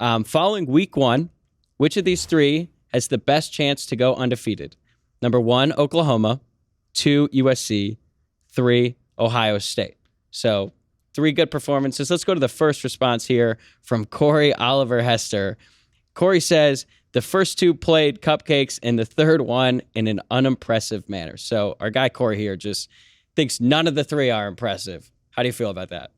Following week 1, which of these 3 has the best chance to go undefeated? Number 1, Oklahoma. 2, USC. 3, Ohio State. So 3 good performances. Let's go to the first response here from Corey Oliver Hester. Corey says the first 2 played cupcakes and the third one in an unimpressive manner. So our guy Corey here just thinks none of the 3 are impressive. How do you feel about that?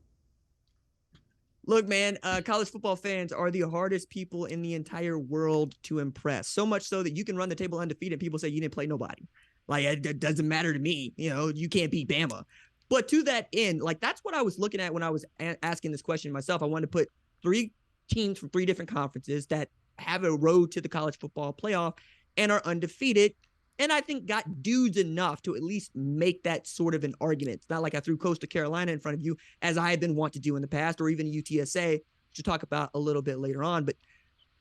Look, man, college football fans are the hardest people in the entire world to impress. So much so that you can run the table undefeated and people say you didn't play nobody. Like, it doesn't matter to me. You know, you can't beat Bama. But to that end, like, that's what I was looking at when I was asking this question myself. I wanted to put 3 teams from 3 different conferences that have a road to the college football playoff and are undefeated. And I think got dudes enough to at least make that sort of an argument. It's not like I threw Coastal Carolina in front of you, as I have been wont to do in the past, or even UTSA, which we'll talk about a little bit later on. But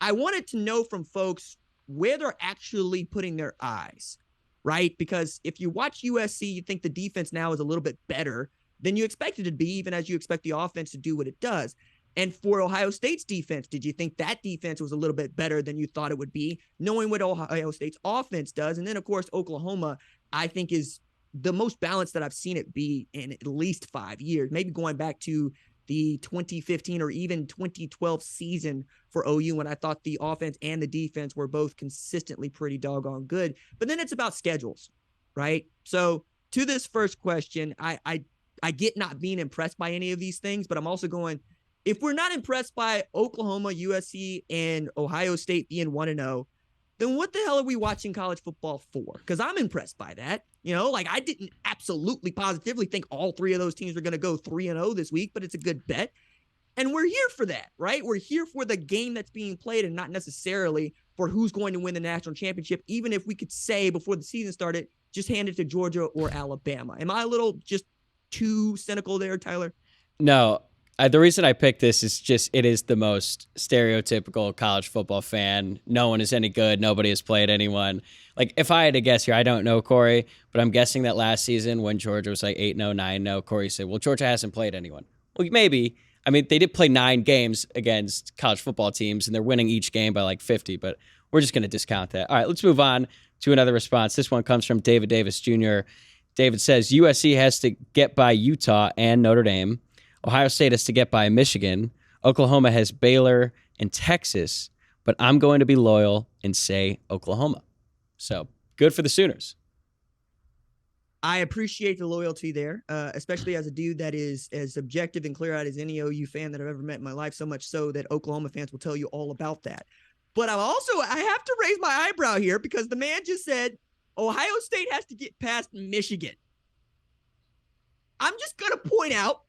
I wanted to know from folks where they're actually putting their eyes, right? Because if you watch USC, you think the defense now is a little bit better than you expect it to be, even as you expect the offense to do what it does. And for Ohio State's defense, did you think that defense was a little bit better than you thought it would be, knowing what Ohio State's offense does? And then, of course, Oklahoma, I think, is the most balanced that I've seen it be in at least 5 years, maybe going back to the 2015 or even 2012 season for OU, when I thought the offense and the defense were both consistently pretty doggone good. But then it's about schedules, right? So to this first question, I get not being impressed by any of these things, but I'm also going, if we're not impressed by Oklahoma, USC, and Ohio State being 1-0, then what the hell are we watching college football for? Because I'm impressed by that. You know, like, I didn't absolutely positively think all 3 of those teams were going to go 3-0 this week, but it's a good bet. And we're here for that, right? We're here for the game that's being played and not necessarily for who's going to win the national championship, even if we could say before the season started, just hand it to Georgia or Alabama. Am I a little just too cynical there, Tyler? No. The reason I picked this is just it is the most stereotypical college football fan. No one is any good. Nobody has played anyone. Like, if I had to guess here, I don't know, Corey, but I'm guessing that last season when Georgia was like 8-0, 9-0, Corey said, well, Georgia hasn't played anyone. Well, maybe. I mean, they did play 9 games against college football teams, and they're winning each game by like 50, but we're just going to discount that. All right, let's move on to another response. This one comes from David Davis Jr. David says, USC has to get by Utah and Notre Dame. Ohio State has to get by Michigan. Oklahoma has Baylor and Texas, but I'm going to be loyal and say Oklahoma. So good for the Sooners. I appreciate the loyalty there, especially as a dude that is as objective and clear-eyed as any OU fan that I've ever met in my life, so much so that Oklahoma fans will tell you all about that. But I have to raise my eyebrow here because the man just said Ohio State has to get past Michigan. I'm just going to point out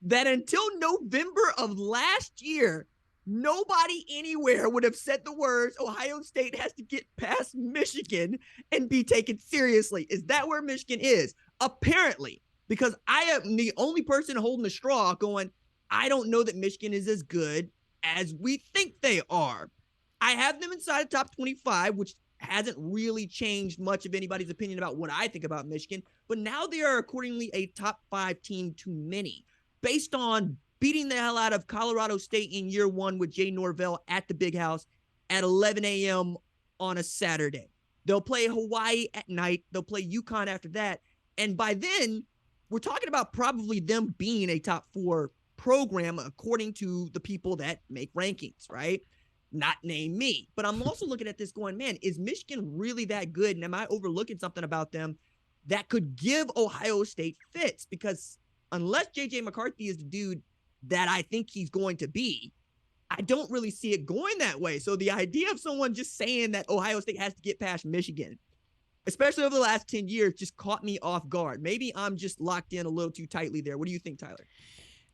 that until November of last year, nobody anywhere would have said the words Ohio State has to get past Michigan and be taken seriously. Is that where Michigan is? Apparently, because I am the only person holding the straw going, I don't know that Michigan is as good as we think they are. I have them inside the top 25, which hasn't really changed much of anybody's opinion about what I think about Michigan, but now they are accordingly a top 5 team to many, based on beating the hell out of Colorado State in year 1 with Jay Norvell at the Big House at 11 a.m. on a Saturday. They'll play Hawaii at night. They'll play UConn after that. And by then, we're talking about probably them being a top 4 program according to the people that make rankings, right? Not name me. But I'm also looking at this going, man, is Michigan really that good? And am I overlooking something about them that could give Ohio State fits? Because unless J.J. McCarthy is the dude that I think he's going to be, I don't really see it going that way. So the idea of someone just saying that Ohio State has to get past Michigan, especially over the last 10 years, just caught me off guard. Maybe I'm just locked in a little too tightly there. What do you think, Tyler?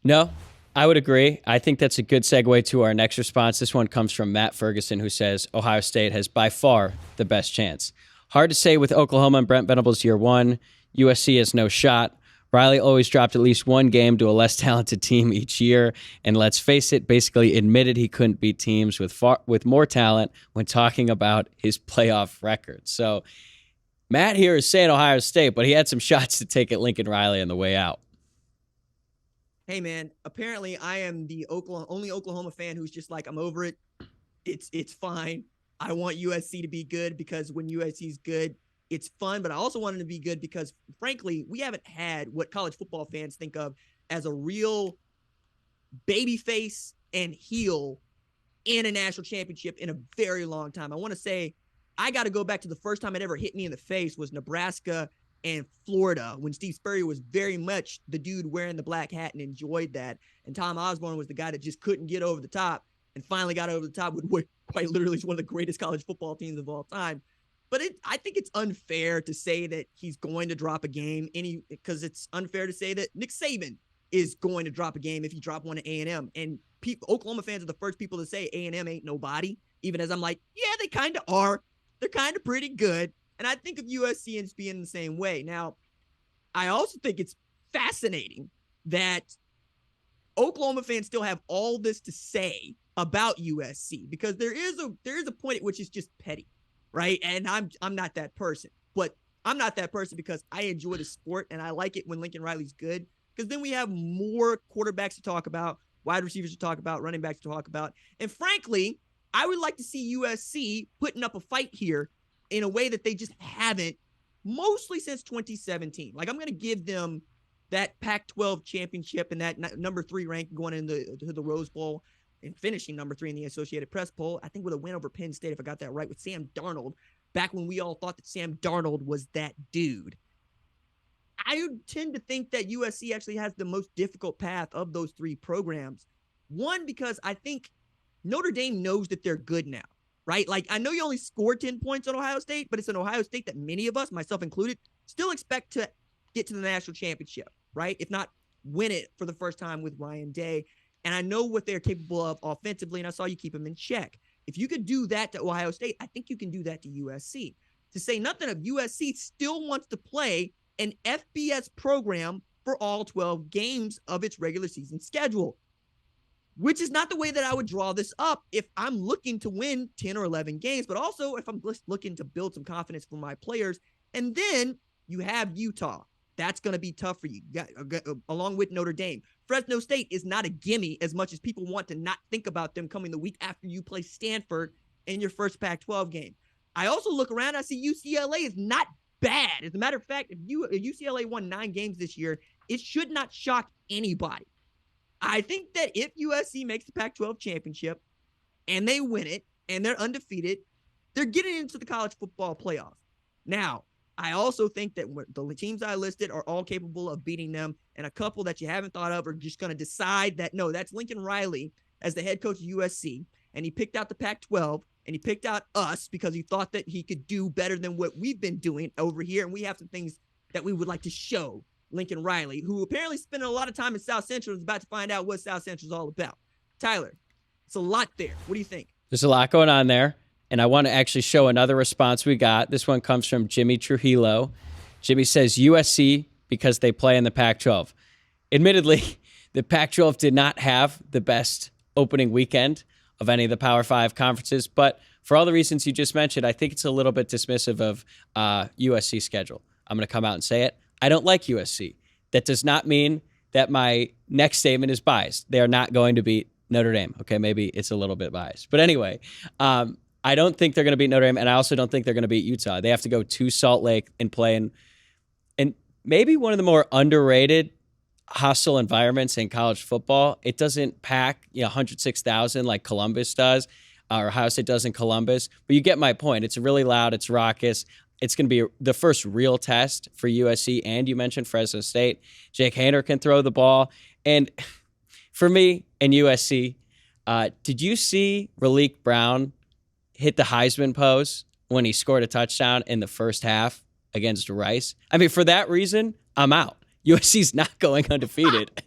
No, I would agree. I think that's a good segue to our next response. This one comes from Matt Ferguson, who says Ohio State has by far the best chance. Hard to say with Oklahoma and Brent Venables year 1. USC has no shot. Riley always dropped at least one game to a less talented team each year, and let's face it, basically admitted he couldn't beat teams with more talent when talking about his playoff record. So Matt here is saying Ohio State, but he had some shots to take at Lincoln Riley on the way out. Hey man, apparently I am the only Oklahoma fan who's just like, I'm over it. It's fine. I want USC to be good because when USC is good, it's fun. But I also want them to be good because, frankly, we haven't had what college football fans think of as a real babyface and heel in a national championship in a very long time. I want to say I got to go back to the first time it ever hit me in the face was Nebraska and Florida when Steve Spurrier was very much the dude wearing the black hat and enjoyed that. And Tom Osborne was the guy that just couldn't get over the top and finally got over the top with what quite literally is one of the greatest college football teams of all time. But I think it's unfair to say that he's going to drop a game because it's unfair to say that Nick Saban is going to drop a game if he dropped one at A&M. And Oklahoma fans are the first people to say A&M ain't nobody, even as I'm like, yeah, they kind of are. They're kind of pretty good. And I think of USC as being the same way. Now, I also think it's fascinating that Oklahoma fans still have all this to say about USC because there is a point at which it's just petty, right? And I'm not that person, but I'm not that person because I enjoy the sport and I like it when Lincoln Riley's good because then we have more quarterbacks to talk about, wide receivers to talk about, running backs to talk about. And frankly, I would like to see USC putting up a fight here in a way that they just haven't mostly since 2017. Like, I'm going to give them that Pac-12 championship and that number 3 rank going into the Rose Bowl and finishing number 3 in the Associated Press poll, I think with a win over Penn State, if I got that right, with Sam Darnold, back when we all thought that Sam Darnold was that dude. I tend to think that USC actually has the most difficult path of those 3 programs. One, because I think Notre Dame knows that they're good now, right? Like, I know you only scored 10 points on Ohio State, but it's an Ohio State that many of us, myself included, still expect to get to the national championship, right? If not win it for the first time with Ryan Day. And I know what they're capable of offensively, and I saw you keep them in check. If you could do that to Ohio State, I think you can do that to USC. To say nothing of USC still wants to play an FBS program for all 12 games of its regular season schedule, which is not the way that I would draw this up if I'm looking to win 10 or 11 games, but also if I'm just looking to build some confidence for my players. And then you have Utah. That's going to be tough for you, along with Notre Dame. Fresno State is not a gimme as much as people want to not think about them coming the week after you play Stanford in your first Pac-12 game. I also look around, I see UCLA is not bad. As a matter of fact, if UCLA won 9 games this year, it should not shock anybody. I think that if USC makes the Pac-12 championship and they win it and they're undefeated, they're getting into the college football playoff. Now, I also think that the teams I listed are all capable of beating them, and a couple that you haven't thought of are just going to decide that, no, that's Lincoln Riley as the head coach of USC, and he picked out the Pac-12, and he picked out us because he thought that he could do better than what we've been doing over here, and we have some things that we would like to show Lincoln Riley, who apparently spending a lot of time in South Central, is about to find out what South Central is all about. Tyler, it's a lot there. What do you think? There's a lot going on there. And I want to actually show another response we got. This one comes from Jimmy Trujillo. Jimmy says USC because they play in the Pac-12. Admittedly, the Pac-12 did not have the best opening weekend of any of the Power 5 conferences, but for all the reasons you just mentioned, I think it's a little bit dismissive of USC's schedule. I'm going to come out and say it. I don't like USC. That does not mean that my next statement is biased. They are not going to beat Notre Dame. Okay, maybe it's a little bit biased. But anyway, I don't think they're going to beat Notre Dame, and I also don't think they're going to beat Utah. They have to go to Salt Lake and play in maybe one of the more underrated hostile environments in college football. It doesn't pack 106,000 like Columbus does, or Ohio State does in Columbus. But you get my point. It's really loud. It's raucous. It's going to be the first real test for USC, and you mentioned Fresno State. Jake Haener can throw the ball. And for me and USC, did you see Raleek Brown hit the Heisman pose when he scored a touchdown in the first half against Rice? I mean, for that reason, I'm out. USC's not going undefeated.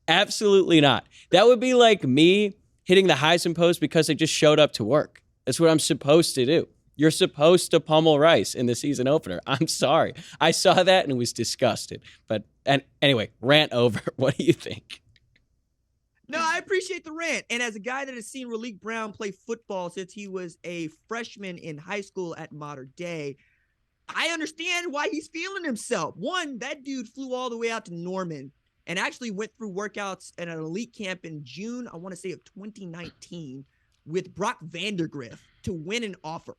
Absolutely not. That would be like me hitting the Heisman pose because I just showed up to work. That's what I'm supposed to do. You're supposed to pummel Rice in the season opener. I'm sorry. I saw that and was disgusted. But anyway, rant over. What do you think? No, I appreciate the rant. And as a guy that has seen Raleek Brown play football since he was a freshman in high school at Mater Dei, I understand why he's feeling himself. One, that dude flew all the way out to Norman and actually went through workouts at an elite camp in June, I want to say of 2019, with Brock Vandagriff to win an offer.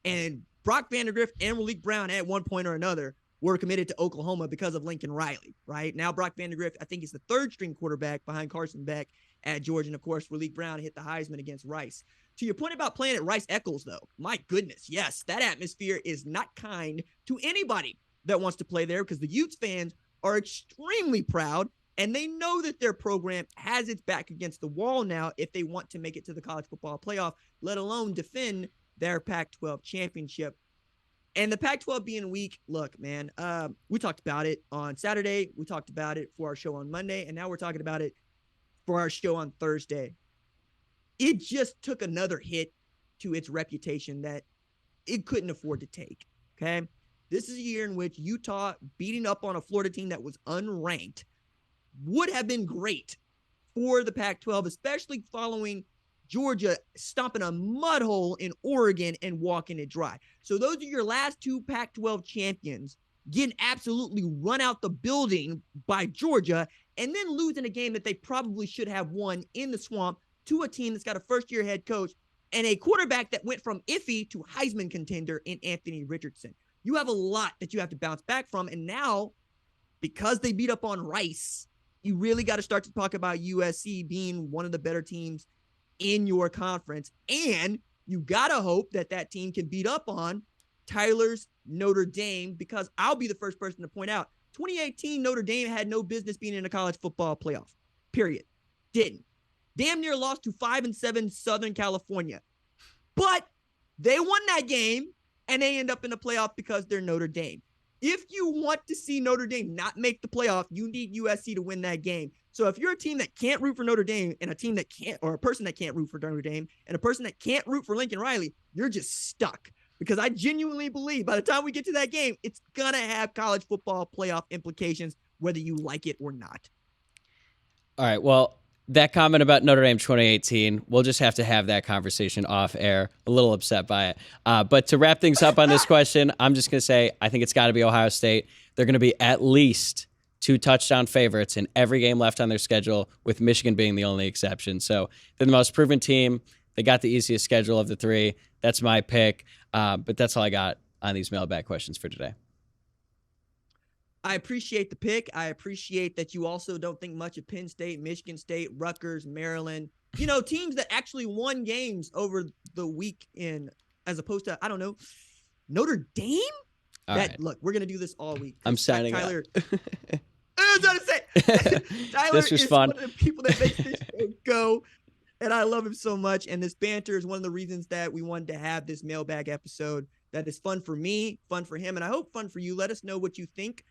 And Brock Vandagriff and Malik Brown at one point or another were committed to Oklahoma because of Lincoln Riley, right? Now Brock Vandagriff, I think he's the third string quarterback behind Carson Beck at Georgia. And of course, Malik Brown hit the Heisman against Rice. To your point about playing at Rice Eccles, though, my goodness, yes, that atmosphere is not kind to anybody that wants to play there, because the Utes fans are extremely proud, and they know that their program has its back against the wall now if they want to make it to the college football playoff, let alone defend their Pac-12 championship. And the Pac-12 being weak, look, man, we talked about it on Saturday. We talked about it for our show on Monday, and now we're talking about it for our show on Thursday. It just took another hit to its reputation that it couldn't afford to take, okay? This is a year in which Utah beating up on a Florida team that was unranked would have been great for the Pac-12, especially following Georgia stomping a mud hole in Oregon and walking it dry. So those are your last two Pac-12 champions getting absolutely run out the building by Georgia, and then losing a game that they probably should have won in the swamp to a team that's got a first-year head coach and a quarterback that went from iffy to Heisman contender in Anthony Richardson. You have a lot that you have to bounce back from, and now, because they beat up on Rice, you really got to start to talk about USC being one of the better teams in your conference, and you got to hope that that team can beat up on Tyler's Notre Dame, because I'll be the first person to point out 2018 Notre Dame had no business being in a college football playoff, period. Didn't. Damn near lost to 5-7 Southern California, but they won that game and they end up in the playoff because they're Notre Dame. If you want to see Notre Dame not make the playoff, you need USC to win that game. So if you're a team that can't root for Notre Dame, and a team that can't, or a person that can't root for Notre Dame, and a person that can't root for Lincoln Riley, you're just stuck. Because I genuinely believe by the time we get to that game, it's going to have college football playoff implications, whether you like it or not. All right, well, that comment about Notre Dame 2018, we'll just have to have that conversation off air. A little upset by it. But to wrap things up on this question, I'm just going to say I think it's got to be Ohio State. They're going to be at least 2 touchdown favorites in every game left on their schedule, with Michigan being the only exception. So they're the most proven team. They got the easiest schedule of the 3. That's my pick. But that's all I got on these mailbag questions for today. I appreciate the pick. I appreciate that you also don't think much of Penn State, Michigan State, Rutgers, Maryland. You know, teams that actually won games over the weekend, as opposed to, I don't know, Notre Dame? Right. Look, we're going to do this all week. I'm signing Tyler, up. I was about to say, Tyler This was is fun. one of the people that makes this show go, and I love him so much. And this banter is one of the reasons that we wanted to have this mailbag episode. That is fun for me, fun for him, and I hope fun for you. Let us know what you think.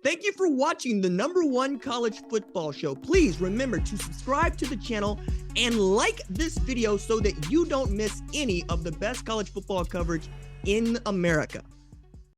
Thank you for watching the #1 college football show. Please remember to subscribe to the channel and like this video so that you don't miss any of the best college football coverage in America.